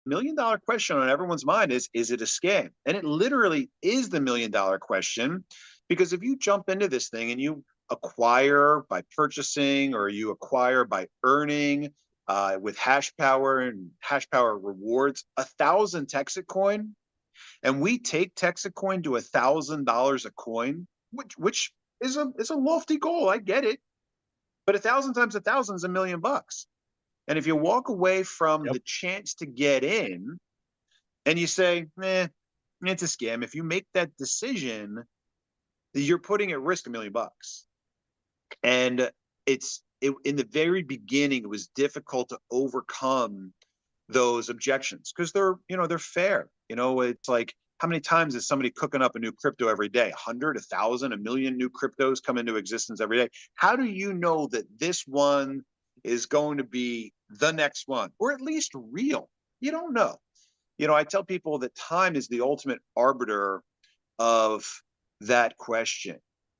$1 million question on everyone's mind is it a scam? And it literally is the $1 million question, because if you jump into this thing and you acquire by purchasing, or you acquire by earning with hash power and hash power rewards, 1,000 TexitCoin, and we take TexitCoin to $1,000 a coin, which is a lofty goal. I get it, but 1,000 times 1,000 is $1 million. And if you walk away from the chance to get in and you say, it's a scam, if you make that decision, you're putting at risk $1 million. And in the very beginning, it was difficult to overcome those objections because they're fair. It's like, how many times is somebody cooking up a new crypto every day? 100, 1,000, 1,000,000 new cryptos come into existence every day. How do you know that this one is going to be the next one, or at least real? You don't know. I tell people that time is the ultimate arbiter of that question.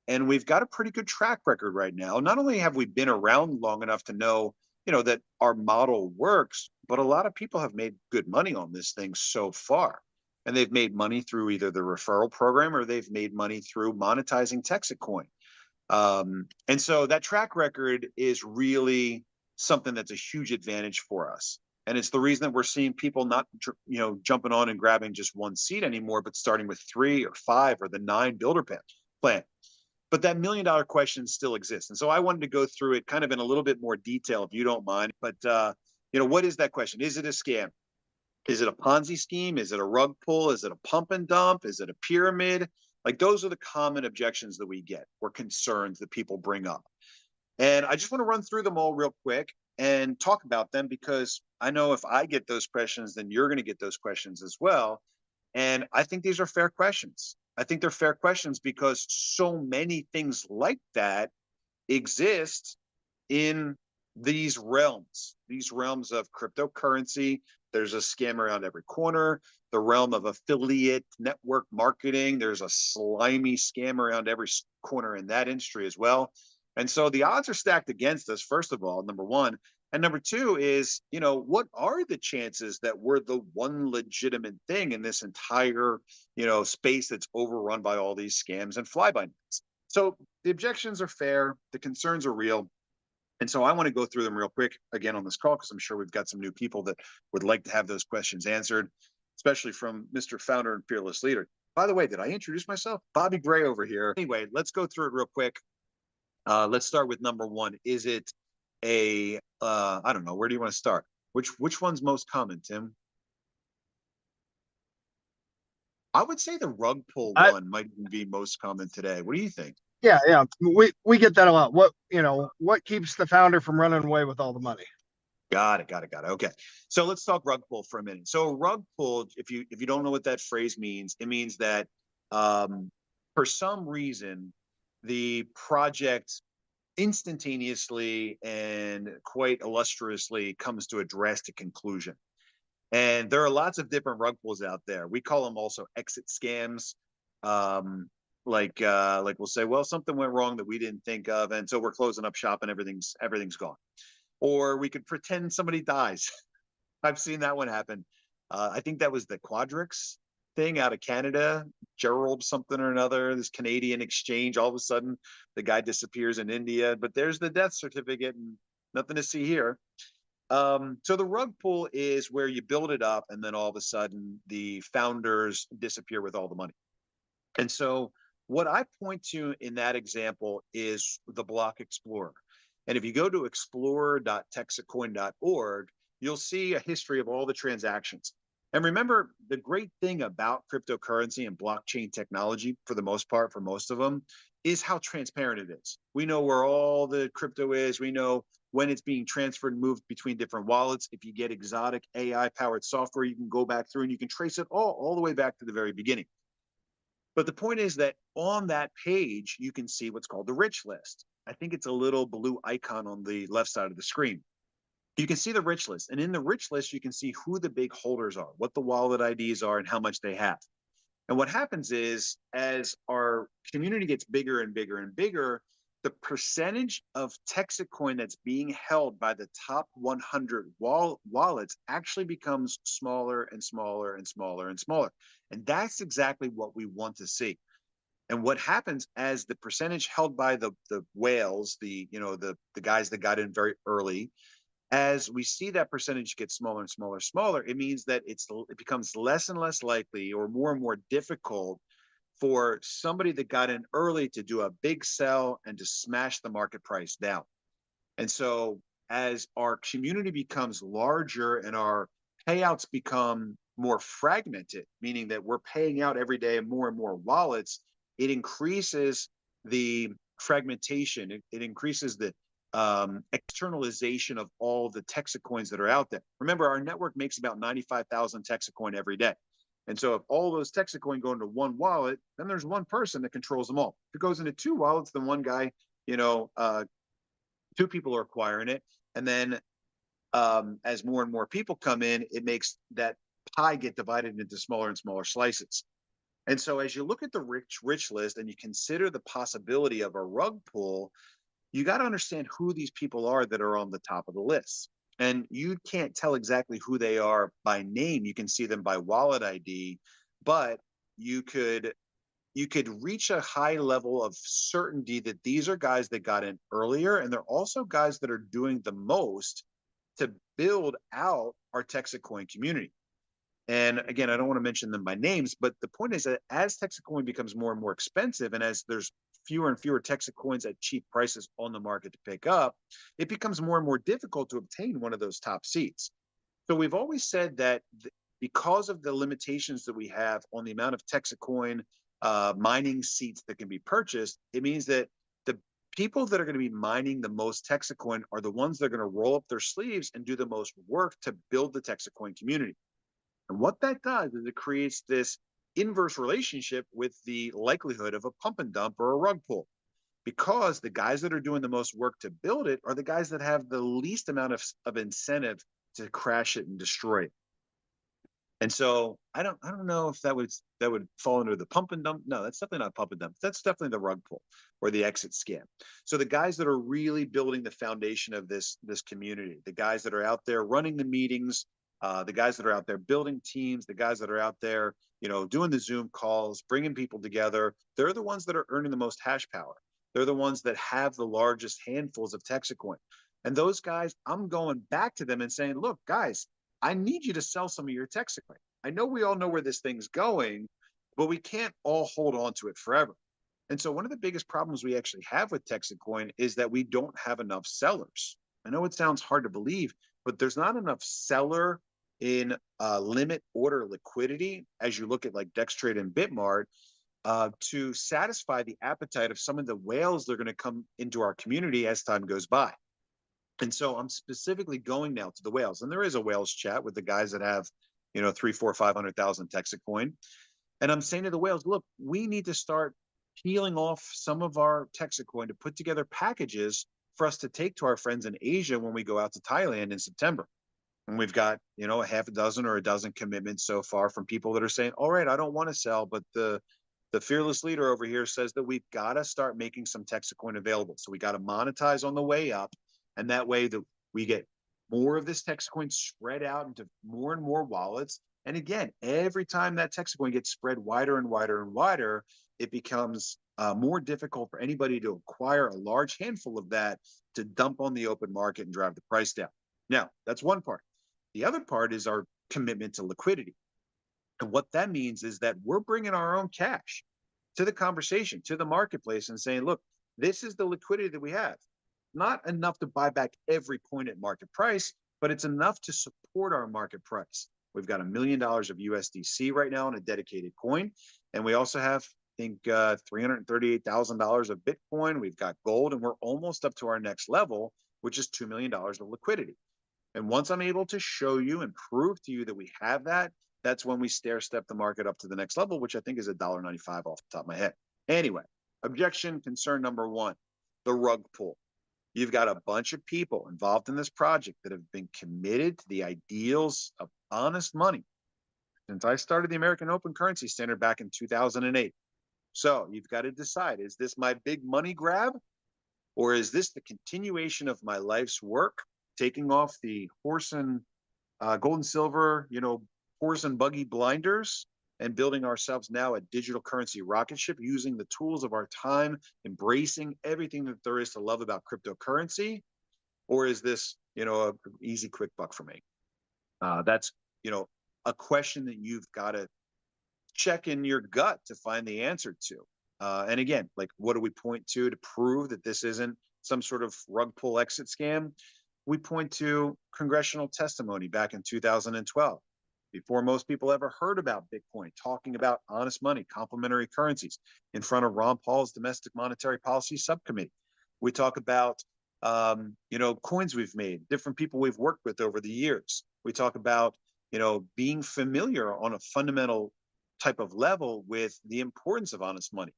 And we've got a pretty good track record right now. Not only have we been around long enough to know, that our model works, but a lot of people have made good money on this thing so far. And they've made money through either the referral program, or they've made money through monetizing TexitCoin. And so that track record is really something that's a huge advantage for us. And it's the reason that we're seeing people not, jumping on and grabbing just one seat anymore, but starting with 3 or 5 or the 9 builder plan. But that $1 million question still exists. And so I wanted to go through it kind of in a little bit more detail, if you don't mind. But, what is that question? Is it a scam? Is it a Ponzi scheme? Is it a rug pull? Is it a pump and dump? Is it a pyramid? Like, those are the common objections that we get, or concerns that people bring up. And I just want to run through them all real quick and talk about them, because I know if I get those questions, then you're going to get those questions as well. And I think these are fair questions. I think they're fair questions because so many things like that exist in these realms of cryptocurrency. There's a scam around every corner. The realm of affiliate network marketing, there's a slimy scam around every corner in that industry as well. And so the odds are stacked against us, first of all, number one. And number two is, what are the chances that we're the one legitimate thing in this entire, space that's overrun by all these scams and fly-by-nights? So the objections are fair. The concerns are real. And so I want to go through them real quick again on this call, because I'm sure we've got some new people that would like to have those questions answered, especially from Mr. Founder and Fearless Leader. By the way, did I introduce myself? Bobby Gray over here. Anyway, let's go through it real quick. Let's start with number one. Is it I don't know, where do you want to start? Which one's most common, Tim? I would say the rug pull one might be most common today. What do you think? Yeah. We get that a lot. What keeps the founder from running away with all the money? Got it. Okay. So let's talk rug pull for a minute. So a rug pull, if you don't know what that phrase means, it means that for some reason the project instantaneously and quite illustriously comes to a drastic conclusion. And there are lots of different rug pulls out there. We call them also exit scams. Like we'll say, well, something went wrong that we didn't think of, and so we're closing up shop and everything's gone. Or we could pretend somebody dies. I've seen that one happen. I think that was the Quadrix thing out of Canada, Gerald something or another, this Canadian exchange. All of a sudden, the guy disappears in India, but there's the death certificate and nothing to see here. So the rug pull is where you build it up and then all of a sudden the founders disappear with all the money. And so what I point to in that example is the Block Explorer. And if you go to explorer.texitcoin.org, you'll see a history of all the transactions. And remember, the great thing about cryptocurrency and blockchain technology, for the most part, for most of them, is how transparent it is. We know where all the crypto is. We know when it's being transferred and moved between different wallets. If you get exotic AI-powered software, you can go back through and you can trace it all the way back to the very beginning. But the point is that on that page, you can see what's called the rich list. I think it's a little blue icon on the left side of the screen. You can see the rich list. And in the rich list, you can see who the big holders are, what the wallet IDs are, and how much they have. And what happens is, as our community gets bigger and bigger and bigger, the percentage of TexitCoin that's being held by the top 100 wallets actually becomes smaller and smaller and smaller and smaller. And that's exactly what we want to see. And what happens as the percentage held by the whales, the guys that got in very early, as we see that percentage get smaller and smaller and smaller, it means that it becomes less and less likely or more difficult for somebody that got in early to do a big sell and to smash the market price down. And so as our community becomes larger and our payouts become more fragmented, meaning that we're paying out every day more and more wallets, it increases the fragmentation. It increases the externalization of all the Texacoins that are out there. Remember, our network makes about 95,000 Texacoin every day. And so if all those Texacoin go into one wallet, then there's one person that controls them all. If it goes into two wallets, then one guy, two people are acquiring it. And then as more and more people come in, it makes that pie get divided into smaller and smaller slices. And so as you look at the rich list and you consider the possibility of a rug pull, you got to understand who these people are that are on the top of the list. And you can't tell exactly who they are by name. You can see them by wallet ID, but you could reach a high level of certainty that these are guys that got in earlier, and they're also guys that are doing the most to build out our TexitCoin community. And again, I don't want to mention them by names, but the point is that as TexitCoin becomes more and more expensive, and as there's fewer and fewer TexitCoins at cheap prices on the market to pick up, it becomes more and more difficult to obtain one of those top seats. So we've always said that because of the limitations that we have on the amount of TexitCoin mining seats that can be purchased, it means that the people that are going to be mining the most TexitCoin are the ones that are going to roll up their sleeves and do the most work to build the TexitCoin community. And what that does is it creates this inverse relationship with the likelihood of a pump and dump or a rug pull, because the guys that are doing the most work to build it are the guys that have the least amount of incentive to crash it and destroy it. And so I don't know if that would fall under the pump and dump. No, that's definitely not pump and dump. That's definitely the rug pull or the exit scam. So the guys that are really building the foundation of this community, the guys that are out there running the meetings, the guys that are out there building teams, the guys that are out there, doing the Zoom calls, bringing people together, they're the ones that are earning the most hash power. They're the ones that have the largest handfuls of TexitCoin. And those guys, I'm going back to them and saying, look, guys, I need you to sell some of your TexitCoin. I know we all know where this thing's going, but we can't all hold on to it forever. And so one of the biggest problems we actually have with TexitCoin is that we don't have enough sellers. I know it sounds hard to believe, but there's not enough seller in limit order liquidity as you look at like Dextrade and Bitmart to satisfy the appetite of some of the whales that are going to come into our community as time goes by. And so I'm specifically going now to the whales, and there is a whales chat with the guys that have, 3, 4, 500,000 TexitCoin. And I'm saying to the whales, look, we need to start peeling off some of our TexitCoin to put together packages for us to take to our friends in Asia when we go out to Thailand in September. And we've got, a half a dozen or a dozen commitments so far from people that are saying, all right, I don't want to sell, but the fearless leader over here says that we've got to start making some TexitCoin available. So we got to monetize on the way up. And that way that we get more of this TexitCoin spread out into more and more wallets. And again, every time that TexitCoin gets spread wider and wider and wider, it becomes more difficult for anybody to acquire a large handful of that to dump on the open market and drive the price down. Now, that's one part. The other part is our commitment to liquidity. And what that means is that we're bringing our own cash to the conversation, to the marketplace, and saying, look, this is the liquidity that we have. Not enough to buy back every coin at market price, but it's enough to support our market price. We've got $1 million of USDC right now in a dedicated coin. And we also have, I think, $338,000 of Bitcoin. We've got gold, and we're almost up to our next level, which is $2 million of liquidity. And once I'm able to show you and prove to you that we have that, that's when we stair step the market up to the next level, which I think is $1.95 off the top of my head. Anyway, objection, concern number one, the rug pull. You've got a bunch of people involved in this project that have been committed to the ideals of honest money since I started the American Open Currency Standard back in 2008. So you've got to decide, is this my big money grab, Or is this the continuation of my life's work, taking off the horse and gold and silver, horse and buggy blinders, and building ourselves now a digital currency rocket ship using the tools of our time, embracing everything that there is to love about cryptocurrency? Or is this, a easy, quick buck for me? That's, a question that you've got to check in your gut to find the answer to. And again, like, what do we point to prove that this isn't some sort of rug pull exit scam? We point to congressional testimony back in 2012, before most people ever heard about Bitcoin, talking about honest money, complementary currencies, in front of Ron Paul's Domestic Monetary Policy Subcommittee. We talk about, coins we've made, different people we've worked with over the years. We talk about, being familiar on a fundamental type of level with the importance of honest money.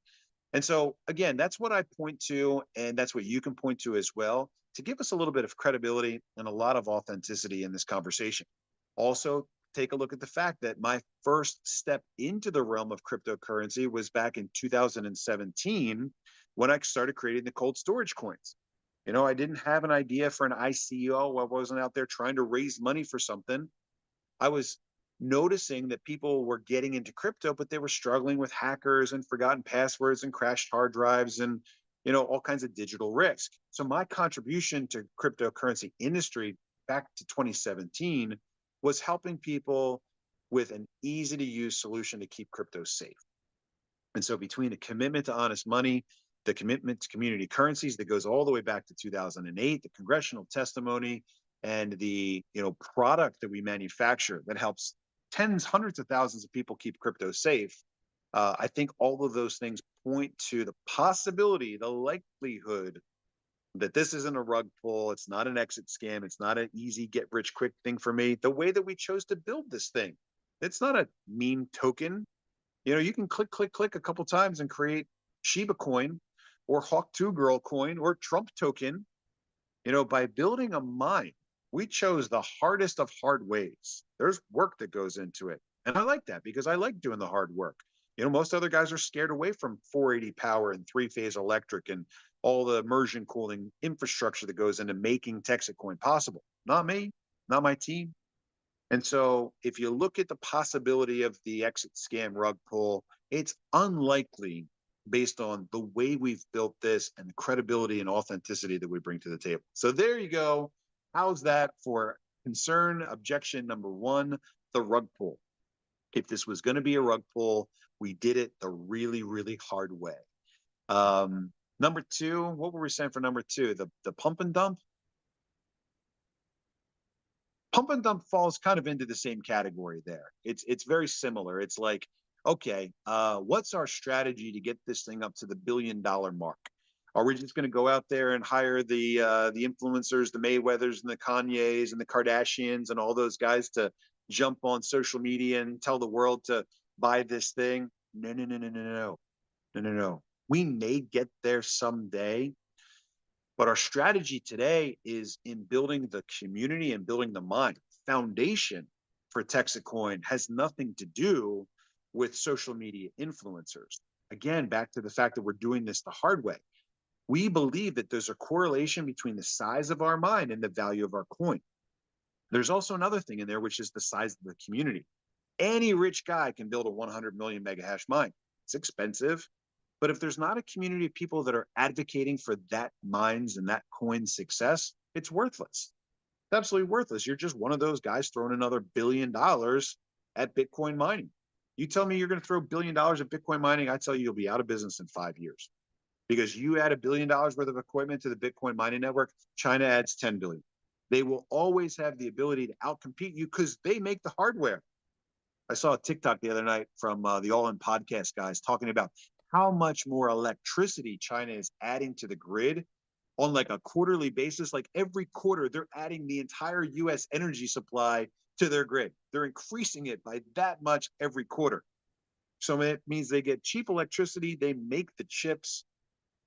And so, again, that's what I point to, and that's what you can point to as well, to give us a little bit of credibility and a lot of authenticity in this conversation. Also, take a look at the fact that my first step into the realm of cryptocurrency was back in 2017 when I started creating the cold storage coins. I didn't have an idea for an ICO. I wasn't out there trying to raise money for something. I was noticing that people were getting into crypto, but they were struggling with hackers and forgotten passwords and crashed hard drives and all kinds of digital risk. So my contribution to cryptocurrency industry back to 2017 was helping people with an easy to use solution to keep crypto safe. And so between a commitment to honest money, the commitment to community currencies that goes all the way back to 2008, the congressional testimony, and the product that we manufacture that helps tens, hundreds of thousands of people keep crypto safe. I think all of those things point to the possibility, the likelihood that this isn't a rug pull. It's not an exit scam. It's not an easy get rich quick thing for me. The way that we chose to build this thing, it's not a meme token. You can click, click, click a couple times and create Shiba coin or Hawk 2 Girl coin or Trump token. By building a mine, we chose the hardest of hard ways. There's work that goes into it. And I like that because I like doing the hard work. Most other guys are scared away from 480 power and three-phase electric and all the immersion cooling infrastructure that goes into making TexitCoin possible. Not me, not my team. And so if you look at the possibility of the exit scam rug pull, it's unlikely based on the way we've built this and the credibility and authenticity that we bring to the table. So there you go. How's that for concern objection number one, the rug pull? If this was going to be a rug pull, we did it the really, really hard way. Number two, what were we saying for number two? The pump and dump? Pump and dump falls kind of into the same category there. It's very similar. It's like, okay, what's our strategy to get this thing up to the $1 billion mark? Are we just going to go out there and hire the influencers, the Mayweathers and the Kanyes and the Kardashians and all those guys to jump on social media and tell the world to buy this thing? No, no, no, no, no, no, no, no, no. We may get there someday, but our strategy today is in building the community and building the mind. Foundation for TexitCoin has nothing to do with social media influencers. Again, back to the fact that we're doing this the hard way. We believe that there's a correlation between the size of our mind and the value of our coin. There's also another thing in there, which is the size of the community. Any rich guy can build a 100 million mega hash mine. It's expensive. But if there's not a community of people that are advocating for that mine's and that coin's success, it's worthless. It's absolutely worthless. You're just one of those guys throwing another $1 billion at Bitcoin mining. You tell me you're going to throw $1 billion at Bitcoin mining, I tell you you'll be out of business in 5 years. Because you add $1 billion worth of equipment to the Bitcoin mining network, China adds 10 billion. They will always have the ability to outcompete you because they make the hardware. I saw a TikTok the other night from the All In podcast guys talking about how much more electricity China is adding to the grid on like a quarterly basis. Like every quarter, they're adding the entire US energy supply to their grid. They're increasing it by that much every quarter. So it means they get cheap electricity, they make the chips.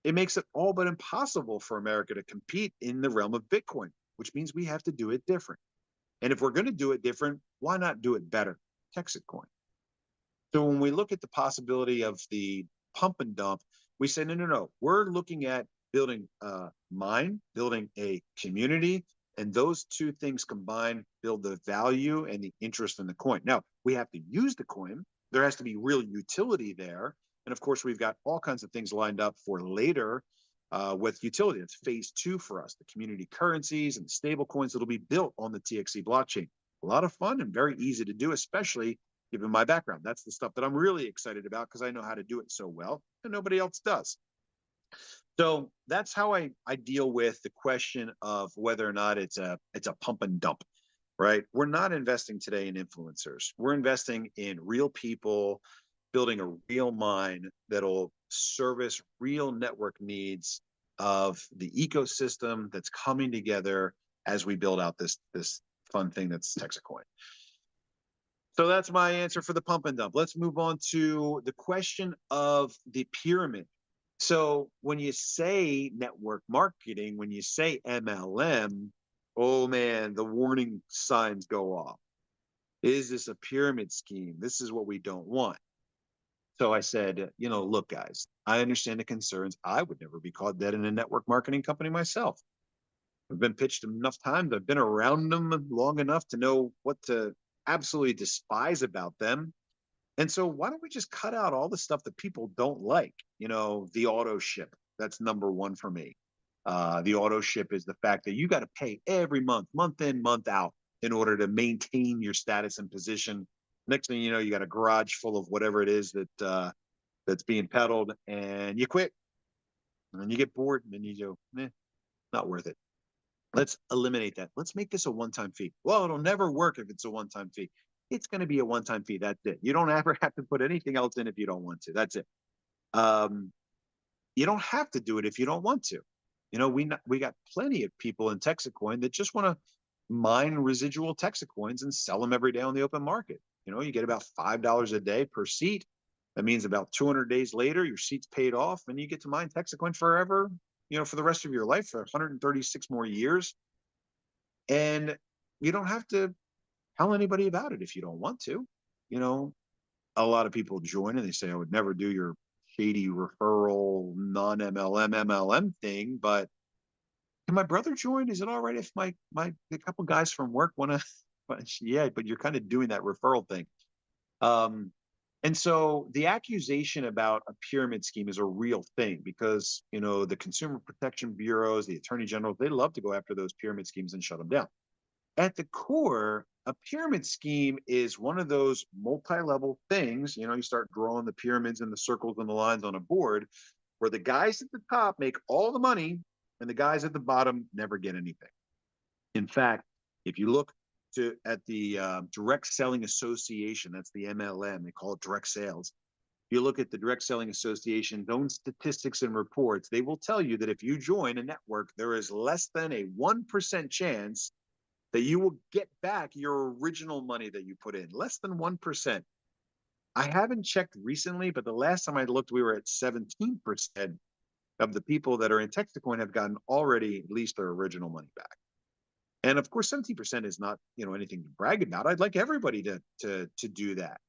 It makes it all but impossible for America to compete in the realm of Bitcoin, which means we have to do it different. And if we're going to do it different, why not do it better? TexitCoin. So when we look at the possibility of the pump and dump, we say, no, no, no. We're looking at building a mine, building a community, and those two things combined build the value and the interest in the coin. Now, we have to use the coin. There has to be real utility there. And of course, we've got all kinds of things lined up for later with utility. It's phase 2 for us, the community currencies and the stable coins that'll be built on the TXC blockchain. A lot of fun and very easy to do, especially given my background. That's the stuff that I'm really excited about because I know how to do it so well and nobody else does. So that's how I deal with the question of whether or not it's a pump and dump, right? We're not investing today in influencers. We're investing in real people, building a real mine that'll service real network needs of the ecosystem that's coming together as we build out this fun thing that's TexitCoin. So that's my answer for the pump and dump. Let's move on to the question of the pyramid. So when you say network marketing, when you say MLM, oh man, the warning signs go off. Is this a pyramid scheme? This is what we don't want. So I said, look, guys, I understand the concerns. I would never be caught dead in a network marketing company myself. I've been pitched enough times. I've been around them long enough to know what to absolutely despise about them. And so why don't we just cut out all the stuff that people don't like? The auto ship, that's number one for me. The auto ship is the fact that you got to pay every month, month in, month out, in order to maintain your status and position. Next thing you know, you got a garage full of whatever it is that's being peddled, and you quit. And you get bored, and then you go, not worth it. Let's eliminate that. Let's make this a one-time fee. Well, it'll never work if it's a one-time fee. It's going to be a one-time fee. That's it. You don't ever have to put anything else in if you don't want to. That's it. You don't have to do it if you don't want to. We got plenty of people in TexitCoin that just want to mine residual TexitCoins and sell them every day on the open market. You get about $5 a day per seat. That means about 200 days later, your seat's paid off and you get to mine TexitCoin forever, for the rest of your life, for 136 more years. And you don't have to tell anybody about it if you don't want to. A lot of people join and they say, I would never do your shady referral, non-MLM, MLM thing, but can my brother join? Is it all right if a couple guys from work want to? Yeah, but you're kind of doing that referral thing. And so the accusation about a pyramid scheme is a real thing because, the consumer protection bureaus, the attorney general, they love to go after those pyramid schemes and shut them down. At the core, a pyramid scheme is one of those multi-level things. You start drawing the pyramids and the circles and the lines on a board where the guys at the top make all the money and the guys at the bottom never get anything. In fact, if you look at the Direct Selling Association, that's the MLM, they call it direct sales. If you look at the Direct Selling Association's own statistics and reports, they will tell you that if you join a network, there is less than a 1% chance that you will get back your original money that you put in, less than 1%. I haven't checked recently, but the last time I looked, we were at 17% of the people that are in TexitCoin have gotten already at least their original money back. And of course, 17% is not, anything to brag about. I'd like everybody to do that.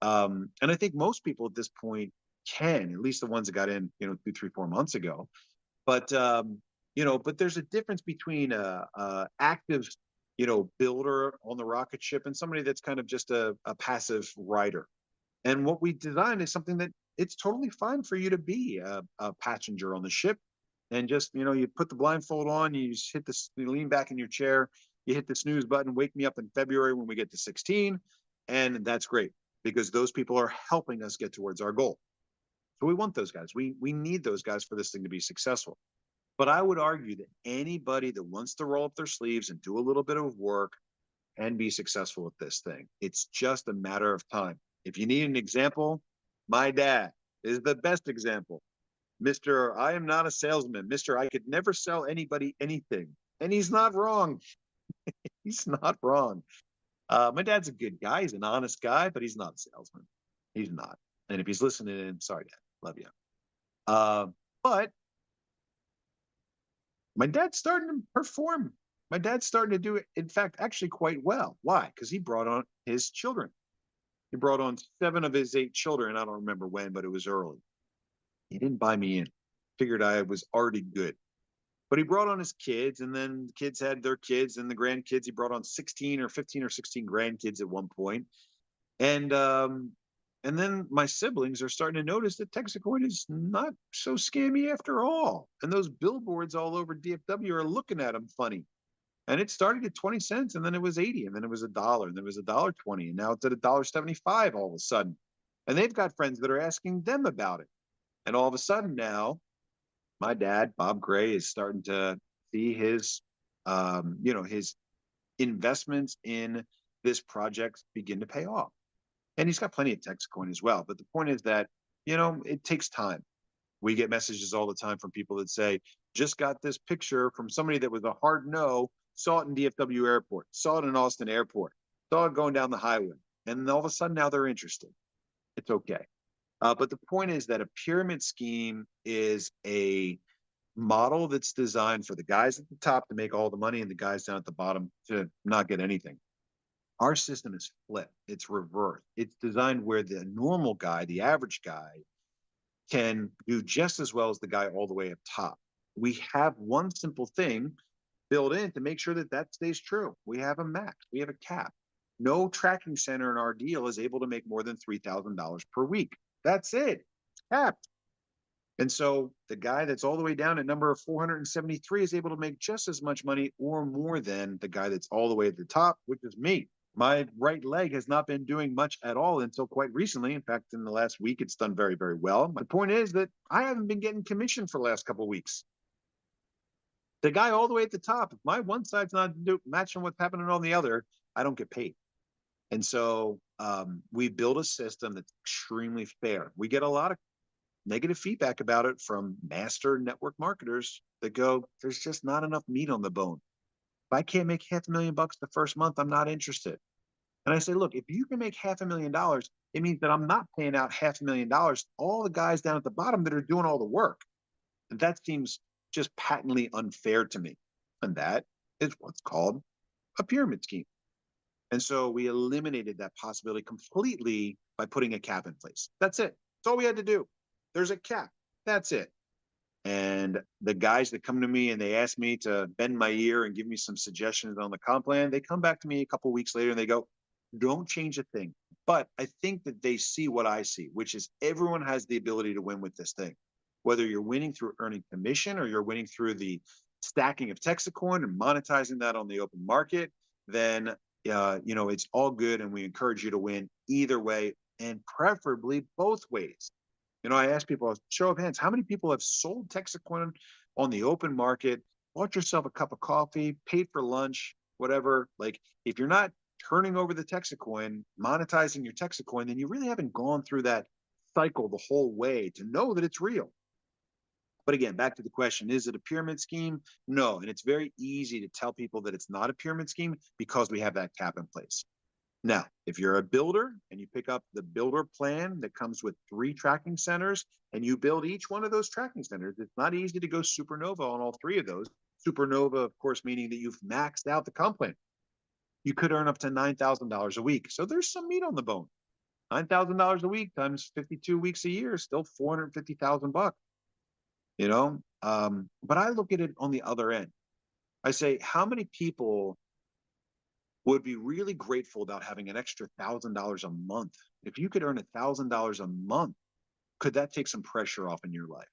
And I think most people at this point can, at least the ones that got in, 2, 3, 4 months ago. But but there's a difference between a active, builder on the rocket ship and somebody that's kind of just a passive rider. And what we designed is something that it's totally fine for you to be a passenger on the ship. And just, you put the blindfold on, you just you lean back in your chair, you hit the snooze button, wake me up in February when we get to 16. And that's great because those people are helping us get towards our goal. So we want those guys. We need those guys for this thing to be successful. But I would argue that anybody that wants to roll up their sleeves and do a little bit of work can be successful with this thing. It's just a matter of time. If you need an example, my dad is the best example. Mr. I am not a salesman. Mr. I could never sell anybody anything. And he's not wrong. He's not wrong. My dad's a good guy. He's an honest guy, but he's not a salesman. He's not. And if he's listening, I'm sorry, Dad. Love you. But my dad's starting to perform. My dad's starting to do it, in fact, actually quite well. Why? Because he brought on his children. He brought on 7 of his 8 children. I don't remember when, but it was early. He didn't buy me in. figured I was already good. But he brought on his kids, and then the kids had their kids and the grandkids. He brought on 16 or 15 or 16 grandkids at one point. And and then my siblings are starting to notice that TexitCoin is not so scammy after all. And those billboards all over DFW are looking at them funny. And it started at 20 cents, and then it was 80, and then it was $1, and then it was $1.20, and now it's at $1.75 all of a sudden. And they've got friends that are asking them about it. And all of a sudden now, my dad, Bob Gray, is starting to see his, his investments in this project begin to pay off. And he's got plenty of TextCoin as well. But the point is that, it takes time. We get messages all the time from people that say, just got this picture from somebody that was a hard no, saw it in DFW airport, saw it in Austin airport, saw it going down the highway. And all of a sudden now they're interested. It's okay. But the point is that a pyramid scheme is a model that's designed for the guys at the top to make all the money and the guys down at the bottom to not get anything. Our system is flipped. It's reversed. It's designed where the normal guy, the average guy, can do just as well as the guy all the way up top. We have one simple thing built in to make sure that that stays true. We have a max. We have a cap. No tracking center in our deal is able to make more than $3,000 per week. That's it. It's capped. And so the guy that's all the way down at number 473 is able to make just as much money or more than the guy that's all the way at the top, which is me. My right leg has not been doing much at all until quite recently. In fact, in the last week, it's done very, very well. The point is that I haven't been getting commission for the last couple of weeks. The guy all the way at the top, if my one side's not matching what's happening on the other, I don't get paid. And so we build a system that's extremely fair. We get a lot of negative feedback about it from master network marketers that go, there's just not enough meat on the bone. If I can't make $500,000 the first month, I'm not interested. And I say, look, if you can make $500,000, it means that I'm not paying out $500,000 to all the guys down at the bottom that are doing all the work. And that seems just patently unfair to me. And that is what's called a pyramid scheme. And so we eliminated that possibility completely by putting a cap in place. That's it. That's all we had to do. There's a cap. That's it. And the guys that come to me and they ask me to bend my ear and give me some suggestions on the comp plan, they come back to me a couple of weeks later and they go, don't change a thing. But I think that they see what I see, which is everyone has the ability to win with this thing. Whether you're winning through earning commission or you're winning through the stacking of TexitCoin and monetizing that on the open market, then it's all good. And we encourage you to win either way and preferably both ways. I ask people, show of hands, how many people have sold TexitCoin on the open market, bought yourself a cup of coffee, paid for lunch, whatever? Like, if you're not turning over the TexitCoin, monetizing your TexitCoin, then you really haven't gone through that cycle the whole way to know that it's real. But again, back to the question, is it a pyramid scheme? No. And it's very easy to tell people that it's not a pyramid scheme because we have that cap in place. Now, if you're a builder and you pick up the builder plan that comes with 3 tracking centers and you build each one of those tracking centers, it's not easy to go supernova on all 3 of those. Supernova, of course, meaning that you've maxed out the comp plan. You could earn up to $9,000 a week. So there's some meat on the bone. $9,000 a week times 52 weeks a year is still $450,000. But I look at it on the other end. I say, how many people would be really grateful about having an extra $1,000 a month? If you could earn $1,000 a month, could that take some pressure off in your life?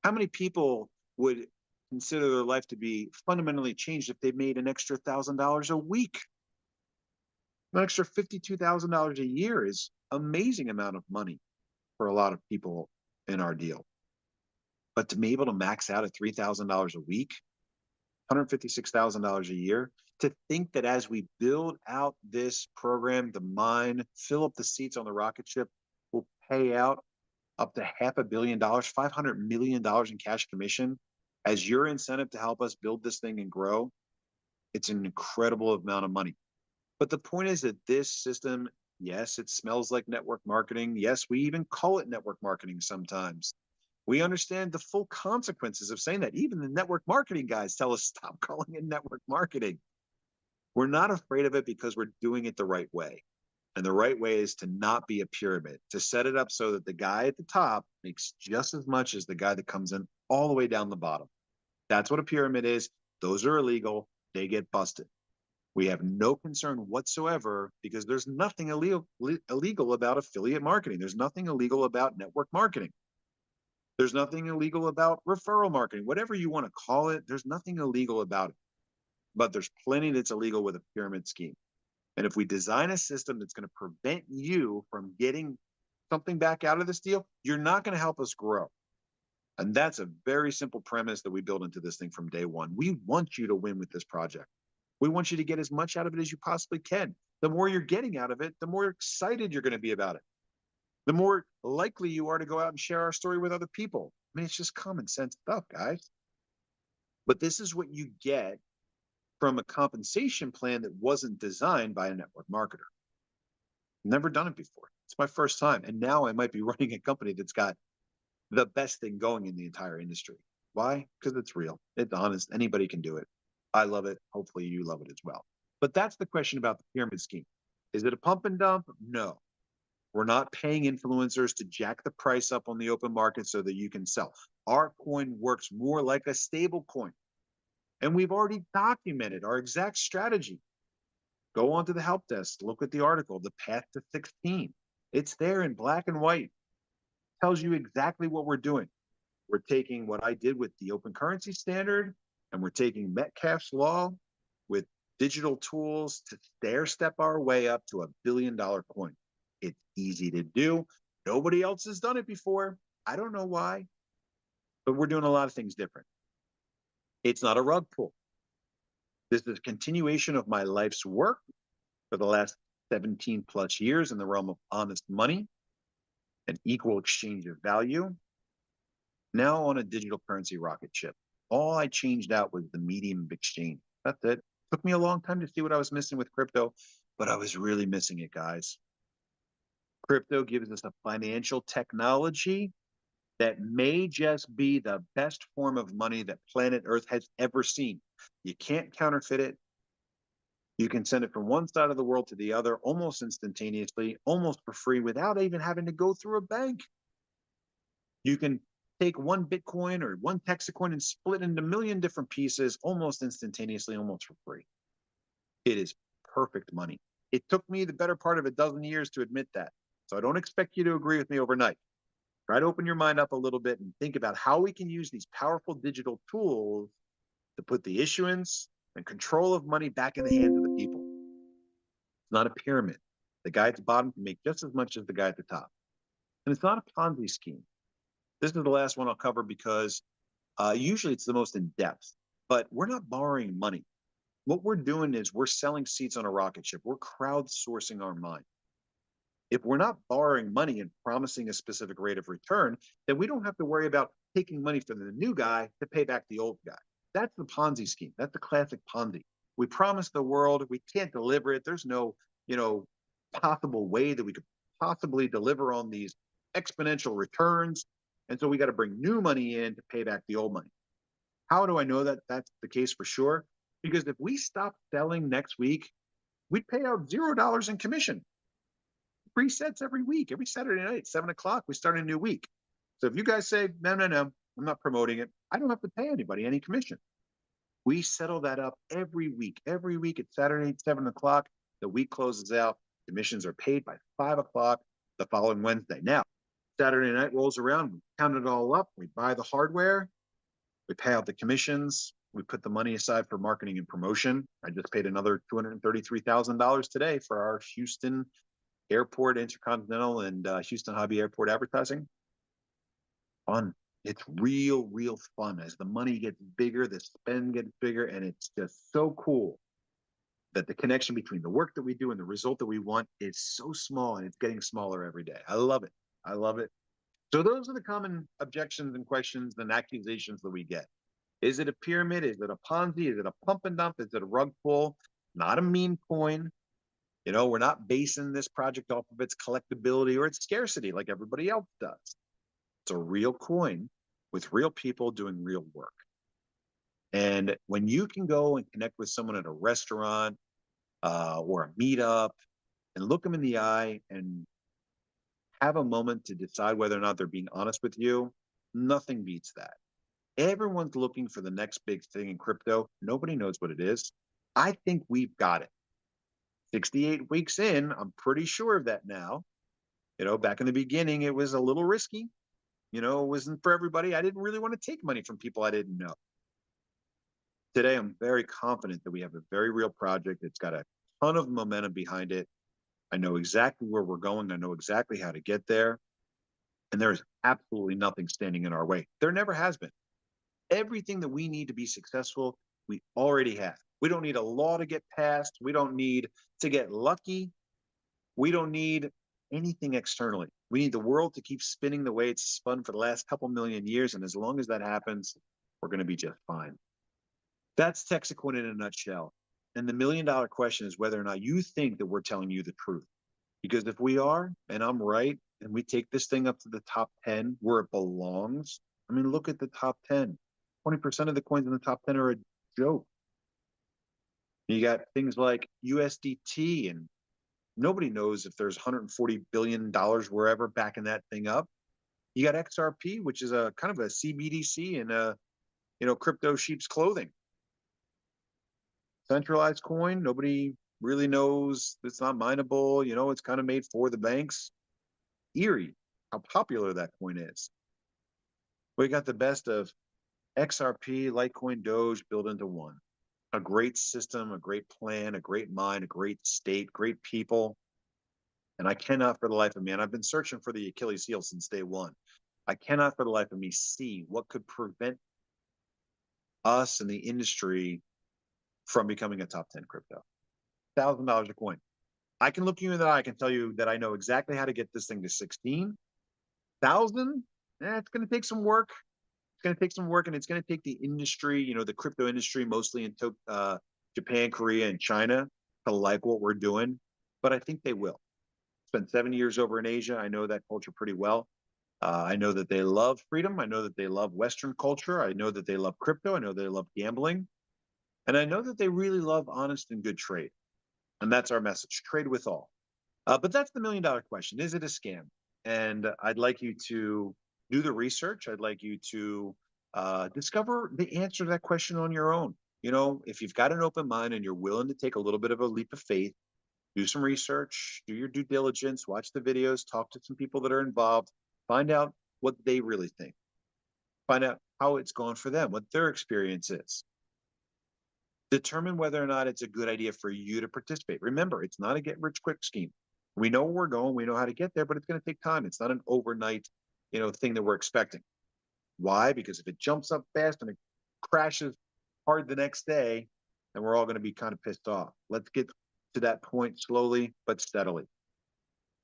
How many people would consider their life to be fundamentally changed if they made an extra $1,000 a week? An extra $52,000 a year is an amazing amount of money for a lot of people in our deal. But to be able to max out at $3,000 a week, $156,000 a year, to think that as we build out this program, the mine, fill up the seats on the rocket ship, will pay out up to $500 million, $500 million in cash commission as your incentive to help us build this thing and grow. It's an incredible amount of money. But the point is that this system, yes, it smells like network marketing. Yes, we even call it network marketing sometimes. We understand the full consequences of saying that. Even the network marketing guys tell us, stop calling it network marketing. We're not afraid of it because we're doing it the right way. And the right way is to not be a pyramid, to set it up so that the guy at the top makes just as much as the guy that comes in all the way down the bottom. That's what a pyramid is. Those are illegal. They get busted. We have no concern whatsoever because there's nothing illegal about affiliate marketing. There's nothing illegal about network marketing. There's nothing illegal about referral marketing, whatever you want to call it. There's nothing illegal about it. But there's plenty that's illegal with a pyramid scheme. And if we design a system that's going to prevent you from getting something back out of this deal, you're not going to help us grow. And that's a very simple premise that we build into this thing from day one. We want you to win with this project. We want you to get as much out of it as you possibly can. The more you're getting out of it, the more excited you're going to be about it. The more likely you are to go out and share our story with other people. I mean, it's just common sense stuff, guys. But this is what you get from a compensation plan that wasn't designed by a network marketer. Never done it before. It's my first time. And now I might be running a company that's got the best thing going in the entire industry. Why? Because it's real. It's honest. Anybody can do it. I love it. Hopefully you love it as well. But that's the question about the pyramid scheme. Is it a pump and dump? No. We're not paying influencers to jack the price up on the open market so that you can sell. Our coin works more like a stable coin. And we've already documented our exact strategy. Go onto the help desk, look at the article, The Path to 16. It's there in black and white. Tells you exactly what we're doing. We're taking what I did with the open currency standard, and we're taking Metcalfe's law with digital tools to stair step our way up to $1 billion coin. It's easy to do. Nobody else has done it before. I don't know why, but we're doing a lot of things different. It's not a rug pull. This is a continuation of my life's work for the last 17 plus years in the realm of honest money and equal exchange of value. Now on a digital currency rocket ship. All I changed out was the medium of exchange. That's it. Took me a long time to see what I was missing with crypto, but I was really missing it, guys. Crypto gives us a financial technology that may just be the best form of money that planet Earth has ever seen. You can't counterfeit it. You can send it from one side of the world to the other almost instantaneously, almost for free, without even having to go through a bank. You can take one Bitcoin or one TexitCoin and split into a million different pieces almost instantaneously, almost for free. It is perfect money. It took me the better part of a dozen years to admit that. So I don't expect you to agree with me overnight. Try to open your mind up a little bit and think about how we can use these powerful digital tools to put the issuance and control of money back in the hands of the people. It's not a pyramid. The guy at the bottom can make just as much as the guy at the top. And it's not a Ponzi scheme. This is the last one I'll cover because usually it's the most in depth, but we're not borrowing money. What we're doing is we're selling seats on a rocket ship. We're crowdsourcing our mind. If we're not borrowing money and promising a specific rate of return, then we don't have to worry about taking money from the new guy to pay back the old guy. That's the Ponzi scheme. That's the classic Ponzi. We promise the world, we can't deliver it. There's no, possible way that we could possibly deliver on these exponential returns. And so we got to bring new money in to pay back the old money. How do I know that that's the case for sure? Because if we stop selling next week, we'd pay out $0 in commission. 3 sets every week. Every Saturday night, 7 o'clock, we start a new week. So if you guys say, no, I'm not promoting it, I don't have to pay anybody any commission. We settle that up every week. Every week at Saturday, 7 o'clock, the week closes out. Commissions are paid by 5 o'clock the following Wednesday. Now, Saturday night rolls around, we count it all up, we buy the hardware, we pay out the commissions, we put the money aside for marketing and promotion. I just paid another $233,000 today for our Houston Airport, Intercontinental, and Houston Hobby Airport advertising. Fun. It's real fun. As the money gets bigger, the spend gets bigger, and it's just so cool that the connection between the work that we do and the result that we want is so small, and it's getting smaller every day. I love it. I love it. So those are the common objections and questions and accusations that we get. Is it a pyramid? Is it a Ponzi? Is it a pump and dump? Is it a rug pull? Not a meme coin. We're not basing this project off of its collectability or its scarcity like everybody else does. It's a real coin with real people doing real work. And when you can go and connect with someone at a restaurant or a meetup and look them in the eye and have a moment to decide whether or not they're being honest with you, nothing beats that. Everyone's looking for the next big thing in crypto. Nobody knows what it is. I think we've got it. 68 weeks in, I'm pretty sure of that now. Back in the beginning, it was a little risky. It wasn't for everybody. I didn't really want to take money from people I didn't know. Today, I'm very confident that we have a very real project. It's got a ton of momentum behind it. I know exactly where we're going. I know exactly how to get there. And there is absolutely nothing standing in our way. There never has been. Everything that we need to be successful, we already have. We don't need a law to get passed. We don't need to get lucky. We don't need anything externally. We need the world to keep spinning the way it's spun for the last couple million years. And as long as that happens, we're going to be just fine. That's TexitCoin in a nutshell. And the $1 million question is whether or not you think that we're telling you the truth. Because if we are, and I'm right, and we take this thing up to the top 10 where it belongs, I mean, look at the top 10. 20% of the coins in the top 10 are a joke. You got things like USDT, and nobody knows if there's $140 billion wherever backing that thing up. You got XRP, which is a kind of a CBDC in crypto sheep's clothing. Centralized coin, nobody really knows. It's not mineable. It's kind of made for the banks. Eerie how popular that coin is. We got the best of XRP, Litecoin, Doge built into one. A great system, a great plan, a great mind, a great state, great people. And I cannot for the life of me, and I've been searching for the Achilles heel since day one. I cannot for the life of me see what could prevent us and the industry from becoming a top 10 crypto. $1,000 a coin. I can look you in the eye. I can tell you that I know exactly how to get this thing to 16,000. It's going to take some work. It's going to take some work, and it's going to take the industry, the crypto industry, mostly in Japan, Korea, and China, to like what we're doing. But I think they will. Spent 7 years over in Asia. I know that culture pretty well. I know that they love freedom. I know that they love Western culture. I know that they love crypto. I know they love gambling. And I know that they really love honest and good trade. And that's our message: trade with all. But that's the $1 million question. Is it a scam? And I'd like you to do the research. I'd like you to discover the answer to that question on your own. If you've got an open mind and you're willing to take a little bit of a leap of faith, do some research, do your due diligence, watch the videos, talk to some people that are involved, find out what they really think, find out how it's gone for them, what their experience is. Determine whether or not it's a good idea for you to participate. Remember, it's not a get rich quick scheme. We know where we're going, we know how to get there, but it's going to take time. It's not an overnight, thing that we're expecting. Why? Because if it jumps up fast and it crashes hard the next day, then we're all going to be kind of pissed off. Let's get to that point slowly but steadily.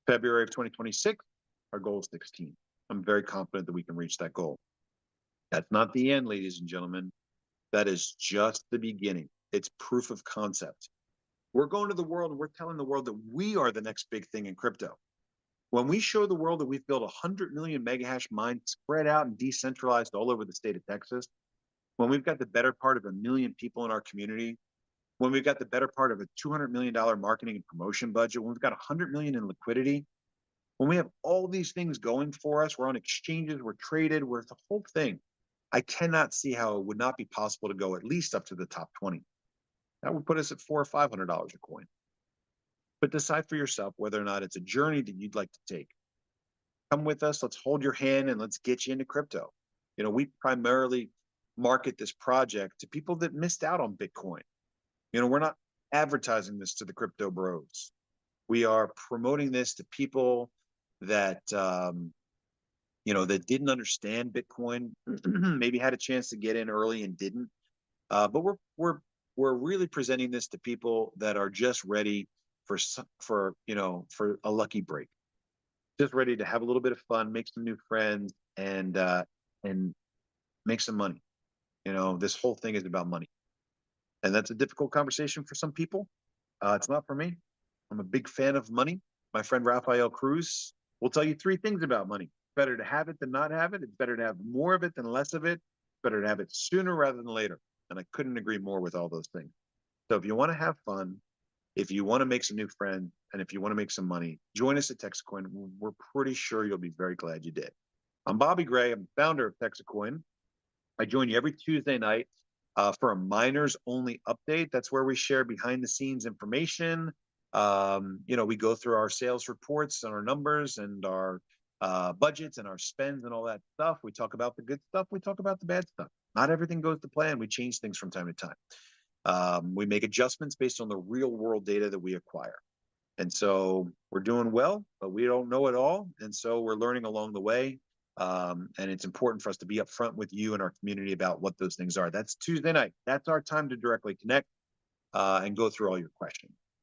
February of 2026, our goal is 16. I'm very confident that we can reach that goal. That's not the end, ladies and gentlemen. That is just the beginning. It's proof of concept. We're going to the world and we're telling the world that we are the next big thing in crypto. When we show the world that we've built 100 million megahash mines spread out and decentralized all over the state of Texas, when we've got the better part of 1 million people in our community, when we've got the better part of a $200 million marketing and promotion budget, when we've got 100 million in liquidity, when we have all these things going for us, we're on exchanges, we're traded, we're the whole thing. I cannot see how it would not be possible to go at least up to the top 20. That would put us at $400 or $500 a coin. But decide for yourself whether or not it's a journey that you'd like to take. Come with us, let's hold your hand, and let's get you into crypto. We primarily market this project to people that missed out on Bitcoin. We're not advertising this to the crypto bros. We are promoting this to people that that didn't understand Bitcoin, maybe had a chance to get in early and didn't. But we're really presenting this to people that are just ready for a lucky break, just ready to have a little bit of fun, make some new friends, and make some money. This whole thing is about money, and that's a difficult conversation for some people. It's not for me. I'm a big fan of money. My friend Rafael Cruz will tell you 3 things about money. Better to have it than not have it. It's better to have more of it than less of it. It's better to have it sooner rather than later. And I couldn't agree more with all those things. So if you want to have fun, If you want to make some new friends and if you want to make some money, join us at TexitCoin. We're pretty sure you'll be very glad you did. I'm Bobby Gray. I'm the founder of TexitCoin. I join you every Tuesday night for a miners only update. That's where we share behind the scenes information. We go through our sales reports and our numbers and our budgets and our spends and all that stuff. We talk about the good stuff. We talk about the bad stuff. Not everything goes to plan. We change things from time to time. We make adjustments based on the real world data that we acquire. And so we're doing well, but we don't know it all. And so we're learning along the way. And it's important for us to be upfront with you and our community about what those things are. That's Tuesday night. That's our time to directly connect and go through all your questions.